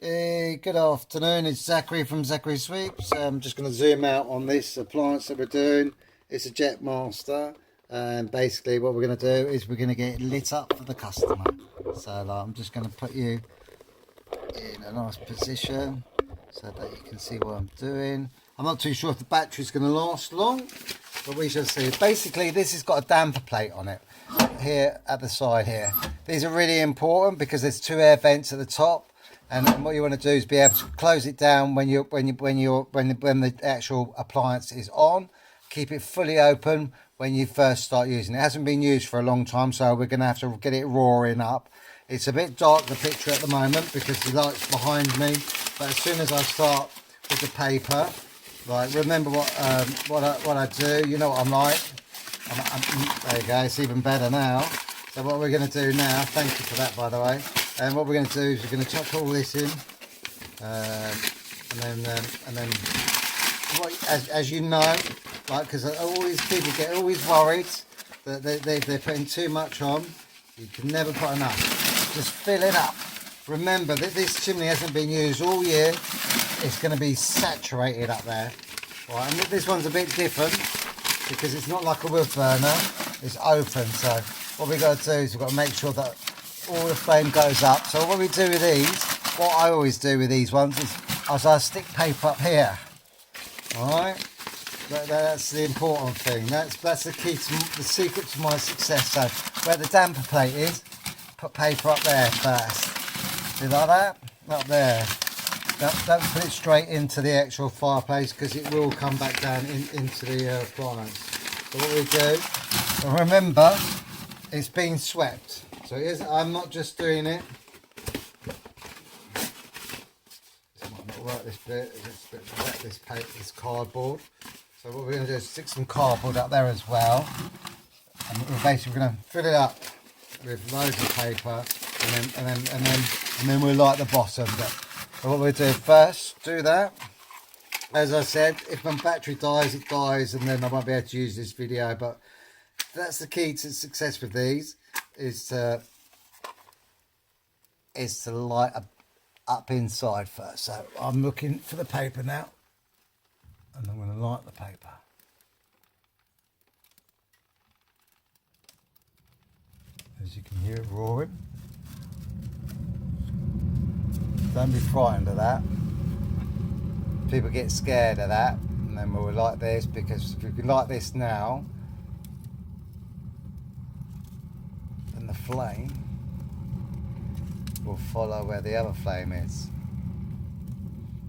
Hey, good afternoon. It's Zachary from Zachary Sweeps. I'm just going to zoom out on this appliance that we're doing. It's a Jetmaster, and basically what we're going to do is we're going to get it lit up for the customer. So I'm just going to put you in a nice position so that you can see what I'm doing. I'm not too sure if the battery's going to last long, but we shall see. Basically, this has got a damper plate on it here at the side here. These are really important because there's two air vents at the top, and what you want to do is be able to close it down when the actual appliance is on. Keep it fully open when you first start using it. It hasn't been used for a long time, so we're going to have to get it roaring up. It's a bit dark, the picture at the moment, because the light's behind me, but as soon as I start with the paper, right, remember what I do. You know what I'm like. There you go, it's even better now. So what we're going to do now, thank you for that, by the way, and what we're going to do is we're going to chuck all this in, and then as you know, like, because all these people get always worried that they're putting too much on. You can never put enough. Just fill it up. Remember that this chimney hasn't been used all year. It's going to be saturated up there. Right, and this one's a bit different because it's not like a wood burner. It's open. So what we've got to do is we've got to make sure that all the flame goes up. So what we do with these, what I always do with these ones is I stick paper up here. All right. That's the important thing. That's the key to the secret to my success. So where the damper plate is, put paper up there first. See like that? Up there. Don't put it straight into the actual fireplace because it will come back down into the appliance. So what we do, remember, it's been swept. So I'm not just doing it. This might not work, this bit. It's a bit wet, this cardboard. So what we're going to do is stick some cardboard up there as well, and we're basically going to fill it up with loads of paper, and then we'll light the bottom. But what we'll do first, do that. As I said, if my battery dies, it dies, and then I won't be able to use this video. But that's the key to success with these, is to light up inside first. So I'm looking for the paper now. And I'm going to light the paper. As you can hear it roaring. Don't be frightened of that. People get scared of that, and then we'll light this, because if we light this now, then the flame will follow where the other flame is.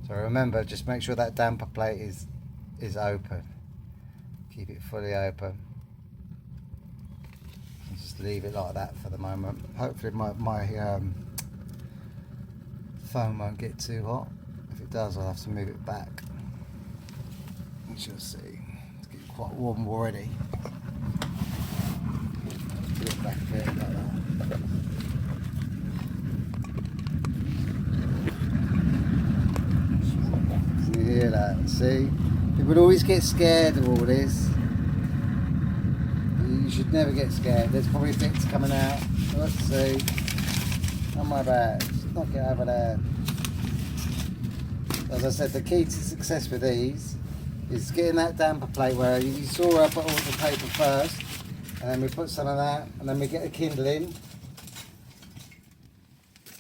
So remember, just make sure that damper plate is open. Keep it fully open. And just leave it like that for the moment. Hopefully my phone won't get too hot. If it does, I'll have to move it back. We shall see. It's getting quite warm already. Put it back a bit like that. Can you hear that? See? People always get scared of all this. You should never get scared. There's probably bits coming out. Let's see. On my back. Just knock it over there. As I said, the key to success with these is getting that damper plate where you saw I put all the paper first, and then we put some of that, and then we get the kindling.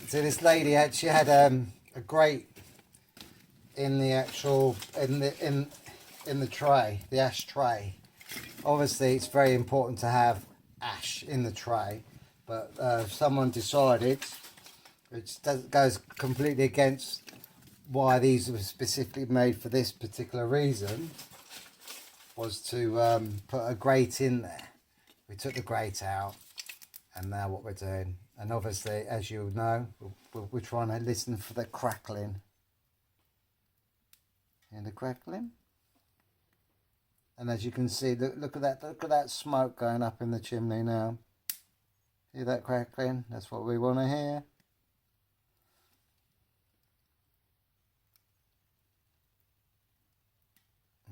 So this lady had a grate in the actual in the tray, the ash tray. Obviously it's very important to have ash in the tray, but someone decided, which goes completely against why these were specifically made for this particular reason, was to put a grate in there. We took the grate out, and now what we're doing, and obviously as you know, we're trying to listen for the crackling. And the crackling, and as you can see, look at that smoke going up in the chimney now. Hear that crackling? That's what we want to hear.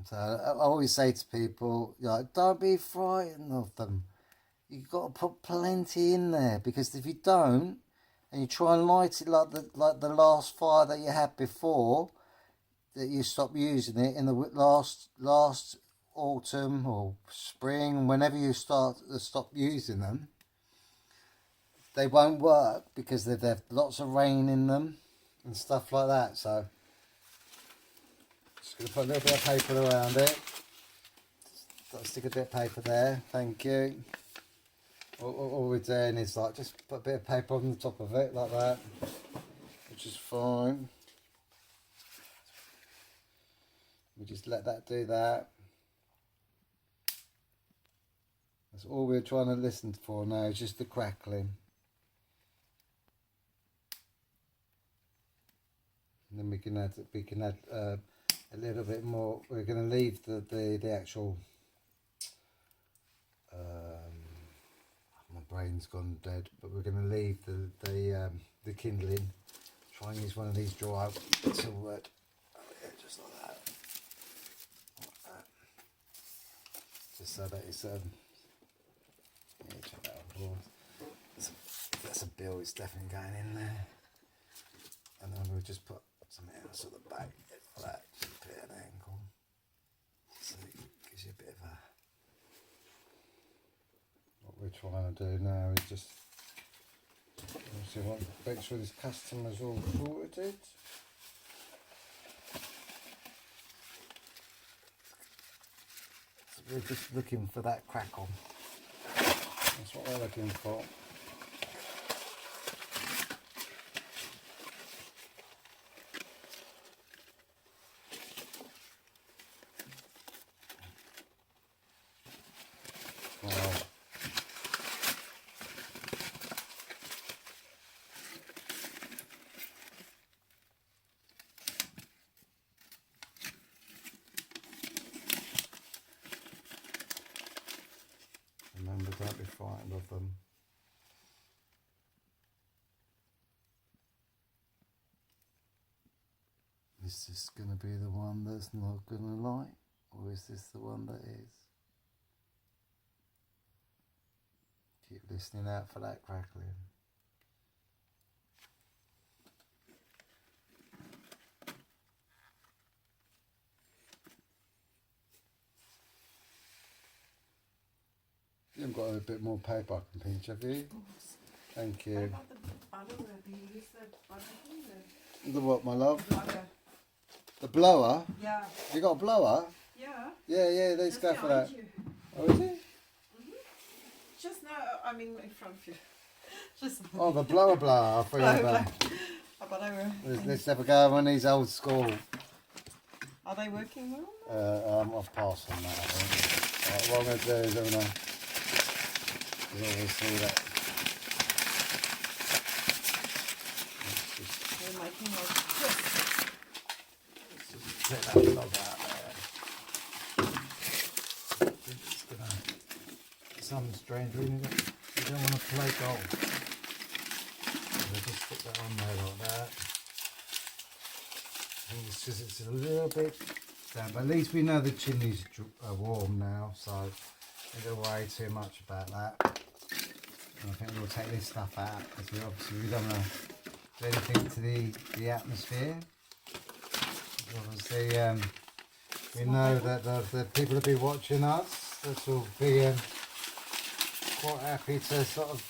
So I always say to people, like, don't be frightened of them. You've got to put plenty in there, because if you don't, and you try and light it like the last fire that you had before, that you stop using it in the last autumn or spring, whenever you stop using them, they won't work because they've had lots of rain in them and stuff like that. So just going to put a little bit of paper around it. Stick a bit of paper there, thank you. All we're doing is like just put a bit of paper on the top of it like that, which is fine. We just let that do that. That's all we're trying to listen for now, is just the crackling. And then we can add a little bit more. We're going to leave the actual. My brain's gone dead, but we're going to leave the kindling. Try and use one of these dry silverwood. Oh yeah, just like that. Just so that it's yeah, check that out. That's a bill. It's definitely going in there. And then we'll just put something else at the back for that, just put it at an angle, so it gives you a bit of a. What we're trying to do now is just make sure this customer's all sorted. So we're just looking for that crackle. That's what we're looking for. Remember, don't be frightened of them. Is this going to be the one that's not going to light, or is this the one that is? Keep listening out for that crackling. You haven't got a bit more paper I can pinch, have you? Thank you. What about the butter? Do you use the butter thing? The what, my love? Butter. The blower? Yeah. You got a blower? Yeah. Yeah, let's Just go for that. behind you. Oh, is it? Just now, I mean in front of you. Just Oh, the blower. I thought you were about. but I will. Let's have a go on these old school. Are they working well? I'll pass on that, I think. Right, what I'm going to do is I'm going to obviously that. They're making like this. Let's just take that log out there. I think it's going to, some strange reason, you don't want to play gold. So just stick that on there like that. I think it's just, it's a little bit down, but at least we know the chimneys are warm now, so don't worry too much about that. And I think we'll take this stuff out because we don't want to do anything to the atmosphere. Obviously, we know that the people will be watching us. That will be quite happy to sort of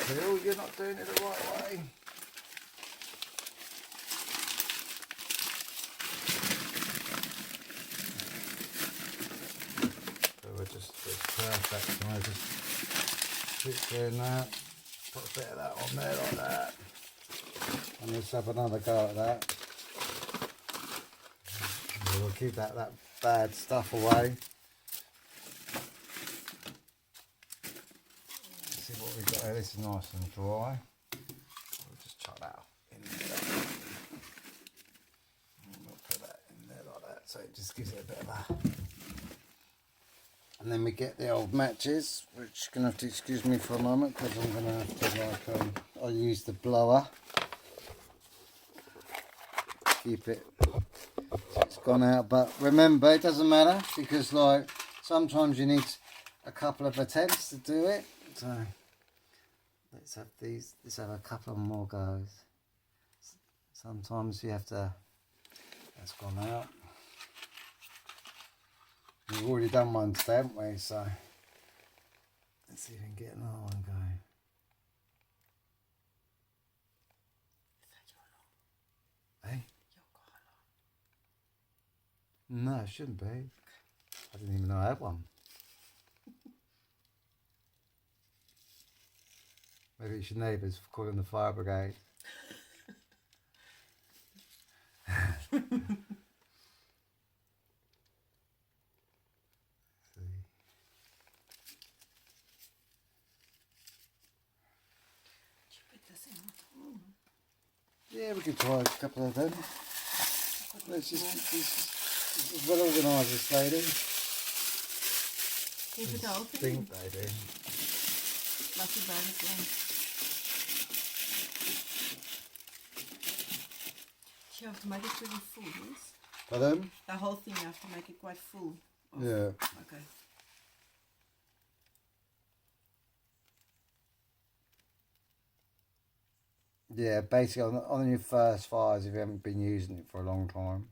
say, oh, you're not doing it the right way. It's perfect. And I just keep doing that. Put a bit of that on there like that. And let's have another go at that. And we'll keep that bad stuff away. Let's see what we've got here. This is nice and dry. We'll just chuck that in there. And we'll put that in there like that. So it just gives it a bit of a. And then we get the old matches, which you're going to have to excuse me for a moment because I'm going to have to I'll use the blower. Keep it so it's gone out, but remember it doesn't matter because like sometimes you need a couple of attempts to do it. So let's have these. Let's have a couple of more goes. Sometimes you have to. That's gone out. We've already done one today, haven't we? So let's see if we can get another one going. Is that your alarm? Hey? Your car alarm? No, it shouldn't be. I didn't even know I had one. Maybe it's your neighbours calling the fire brigade. Yeah, we can try a couple of them. Let's just this is well organised, this lady. Keep it open. Think they do. Lucky bag as well. You have to make it really full, yes? Pardon? The whole thing you have to make it quite full. Yeah. Okay. Yeah, basically on your first fires if you haven't been using it for a long time.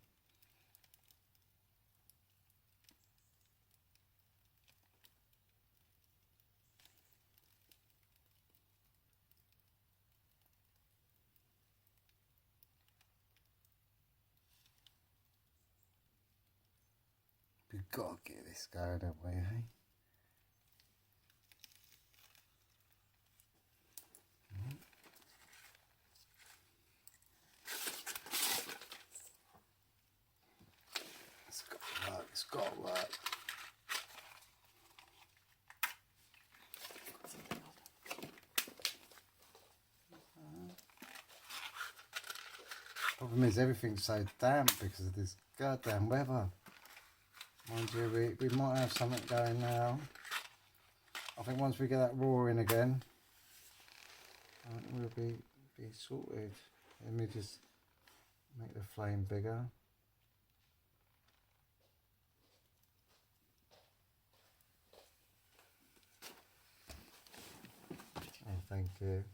We've got to get this going, don't we, eh? It's got to work, it's got to work. Problem is everything's so damp because of this goddamn weather. Mind you, we might have something going now. I think once we get that roaring again, we'll be sorted. Let me just make the flame bigger. Oh, thank you.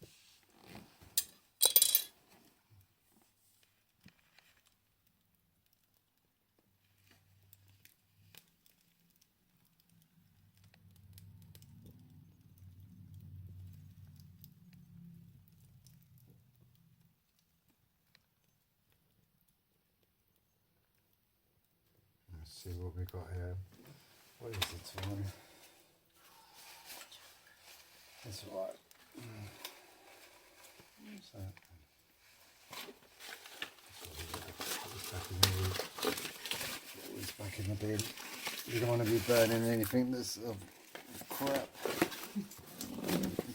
Let's see what we got here. What is it, Tony? It's alright. What's that? It's back in the bin. You don't want to be burning anything that's of crap.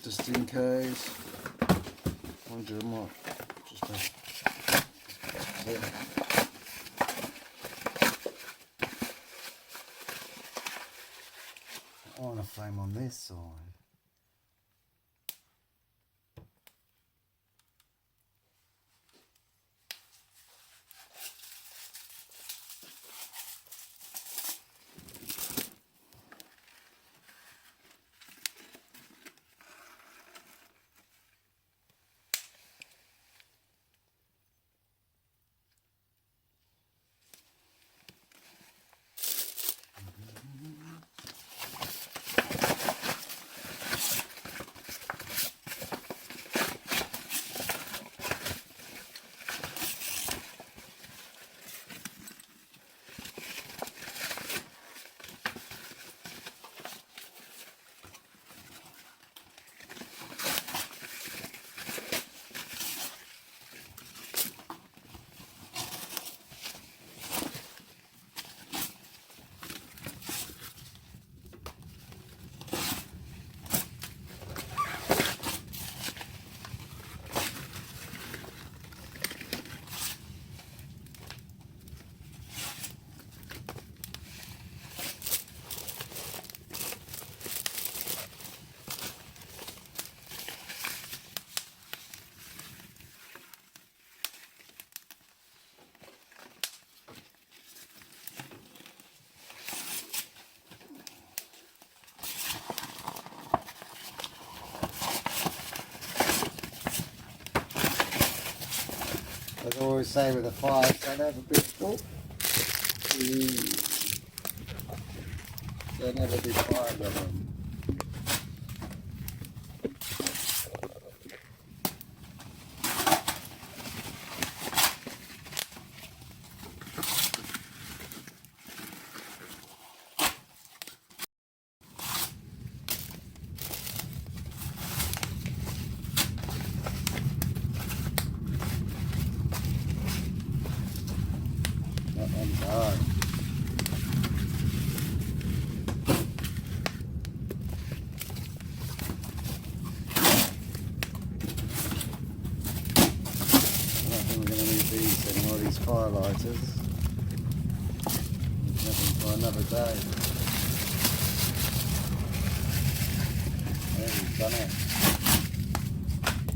Just in case. Wonder what. Just I want a flame on this side. As I always say with the fire, don't have a big oh. Don't have a big fire going. That one's hard. I don't think we're going to need these anymore, these fire lighters. Nothing for another day. There, we've done it.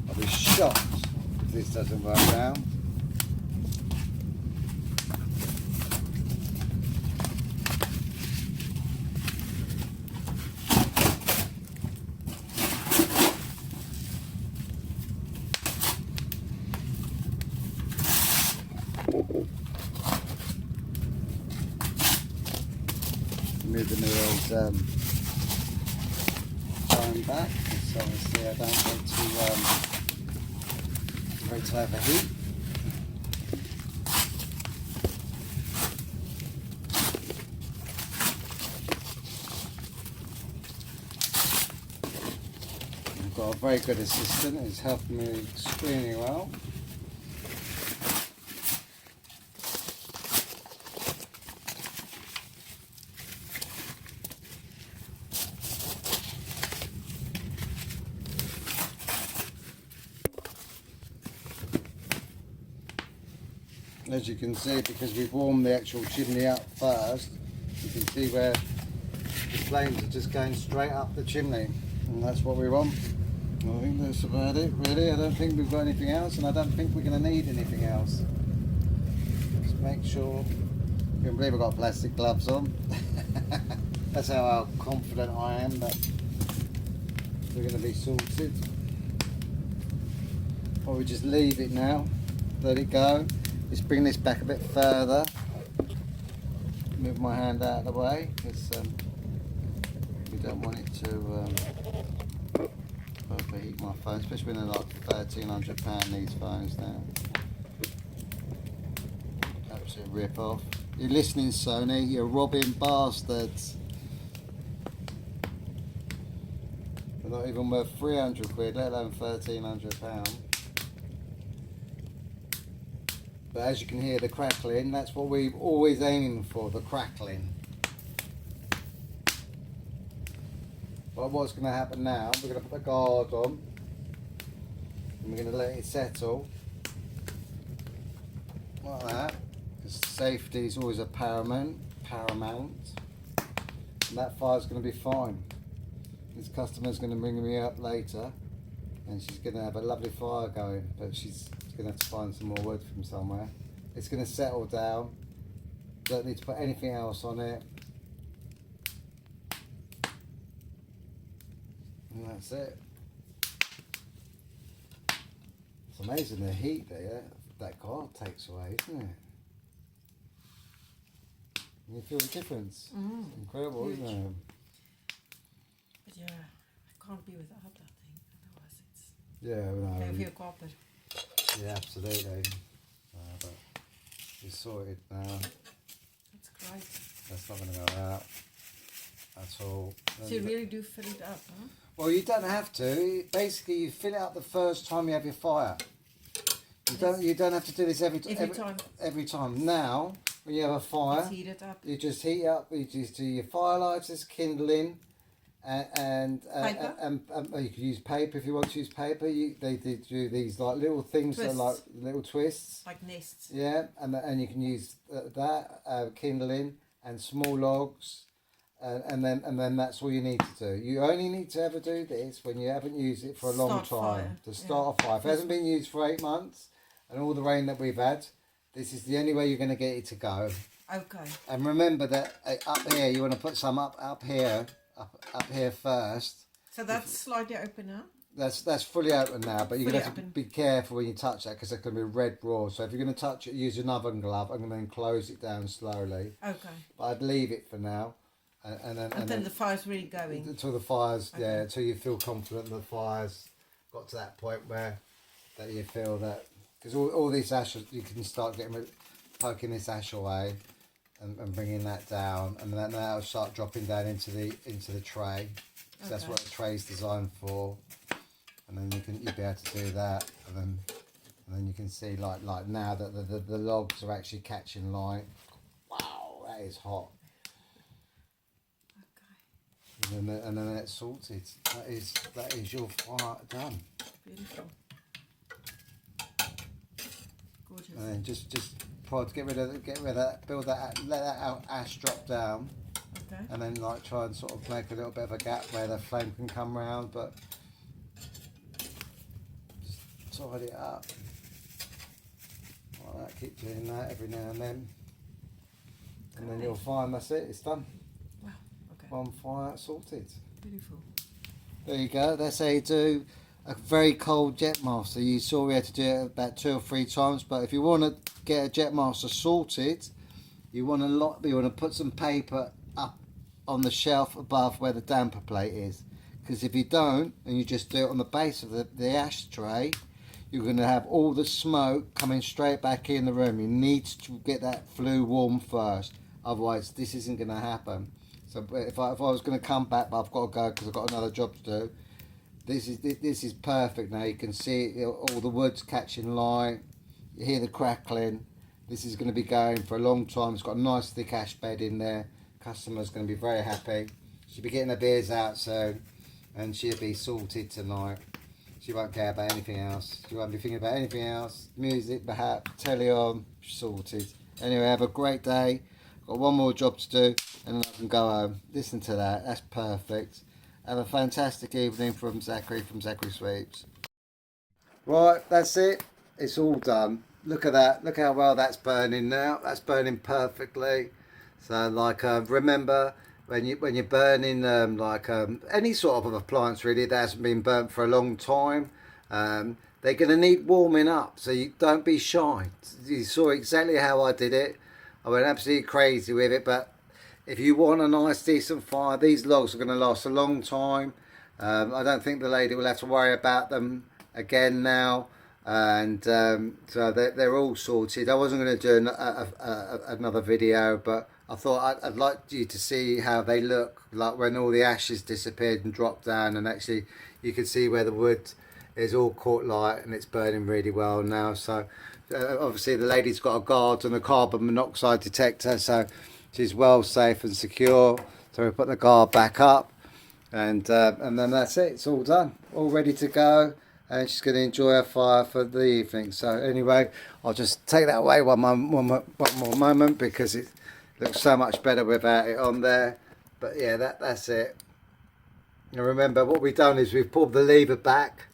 I'll be shocked if this doesn't work out. Move the new old phone back, so obviously I don't want to overheat. I've got a very good assistant who's helping me extremely well. As you can see, because we've warmed the actual chimney up first, you can see where the flames are just going straight up the chimney, and that's what we want. I think that's about it, really. I don't think we've got anything else, and I don't think we're going to need anything else. Just make sure. You can believe I've got plastic gloves on. That's how confident I am that we're going to be sorted. Or we just leave it now, let it go. Just bring this back a bit further. Move my hand out of the way because we don't want it to overheat my phone, especially when they're like £1,300 these phones now. Absolute rip off. You're listening, Sony, you're robbing bastards. They're not even worth 300 quid, let alone £1,300. But as you can hear the crackling, that's what we're always aiming for, the crackling. But what's going to happen now, we're going to put the guard on, and we're going to let it settle, like that, because safety is always a paramount, and that fire's going to be fine. This customer's going to bring me up later, and she's going to have a lovely fire going, but she's going to have to find some more wood from somewhere. It's going to settle down. Don't need to put anything else on it. And that's it. It's amazing the heat that guard takes away, isn't it? You feel the difference. It's incredible, Huge. isn't it? But yeah, I can't be without that thing. Otherwise, it's. Yeah, no. I feel copper. Yeah, absolutely. But it's sorted now. That's great. That's not going to go out at all. So you really do fill it up, huh? Well, you don't have to. Basically, you fill it up the first time you have your fire. You don't have to do this every time. Every time. Now, when you have a fire, Heat it up. you just heat up. You just do your firelighters, kindling, and you can use paper if you want to use paper. They do these like little things that are like little twists. Like nests. Yeah, and you can use that kindling and small logs. And then that's all you need to do. You only need to ever do this when you haven't used it for a long time to start a fire. If it hasn't been used for 8 months and all the rain that we've had, this is the only way you're going to get it to go. Okay. And remember that up here you want to put some up here first. So that's slightly open now? That's fully open now, but you're Fully going to have to open. be careful when you touch that because there's going to be red raw. So if you're going to touch it, use an oven glove and then close it down slowly. Okay. But I'd leave it for now, and Until the fire's really going. until the fires, Okay. yeah, until you feel confident the fire's got to that point where that you feel that because all these ashes you can start poking this ash away and bringing that down, and then that'll start dropping down into the tray. So that's Okay. what the tray's designed for. And then you'll be able to do that, and then you can see like now that the logs are actually catching light. Wow, that is hot. Okay. And then it's sorted. That is your fire done. Beautiful. Gorgeous. And then just get rid of that, build that, let that ash drop down, Okay. and then like try and sort of make a little bit of a gap where the flame can come round, but just tidy it up like that. Keep doing that every now and then, and then you'll find that's it. It's done. Wow. Okay. One fire sorted. Beautiful. There you go. That's how you do a very cold Jetmaster. You saw we had to do it about 2 or 3 times, but if you want to get a Jetmaster sorted, you want to put some paper up on the shelf above where the damper plate is, because if you don't and you just do it on the base of the ashtray, you're going to have all the smoke coming straight back in the room. You need to get that flue warm first, otherwise this isn't going to happen. So if I was going to come back, but I've got to go because I've got another job to do. This is perfect now. You can see all the wood's catching light. You hear the crackling. This is going to be going for a long time. It's got a nice thick ash bed in there. Customer's going to be very happy. She'll be getting her beers out soon, and she'll be sorted tonight. She won't care about anything else. She won't be thinking about anything else. Music, perhaps, telly on, sorted. Anyway, have a great day. Got one more job to do, and then I can go home. Listen to that. That's perfect. Have a fantastic evening from Zachary Sweeps. Right, that's it. It's all done. Look at that. Look how well that's burning now. That's burning perfectly. So, like, remember when you're burning any sort of appliance really that hasn't been burnt for a long time, they're going to need warming up. So you don't be shy. You saw exactly how I did it. I went absolutely crazy with it, but if you want a nice decent fire, these logs are going to last a long time. I don't think the lady will have to worry about them again now, and so they're all sorted. I wasn't going to do another video, but I thought I'd like you to see how they look like when all the ashes disappeared and dropped down, and actually you can see where the wood is all caught light and it's burning really well now. So obviously the lady's got a guard and a carbon monoxide detector, so she's well safe and secure. So we put the guard back up, and then that's it. It's all done, all ready to go, and she's going to enjoy her fire for the evening. So anyway, I'll just take that away one more moment because it looks so much better without it on there. But yeah, that's it. Now remember, what we've done is we've pulled the lever back,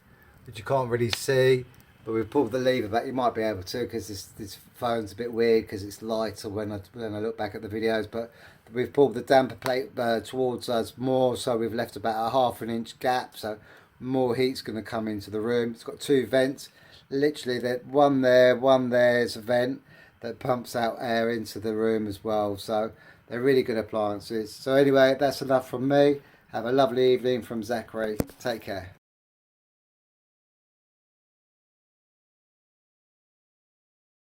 which you can't really see, but we've pulled the lever back. You might be able to because this phone's a bit weird because it's lighter when I look back at the videos, but we've pulled the damper plate towards us more, so we've left about a ½ an inch gap, so more heat's going to come into the room. It's got 2 vents, literally one there's a vent that pumps out air into the room as well, so they're really good appliances. So anyway, that's enough from me. Have a lovely evening from Zachary. Take care.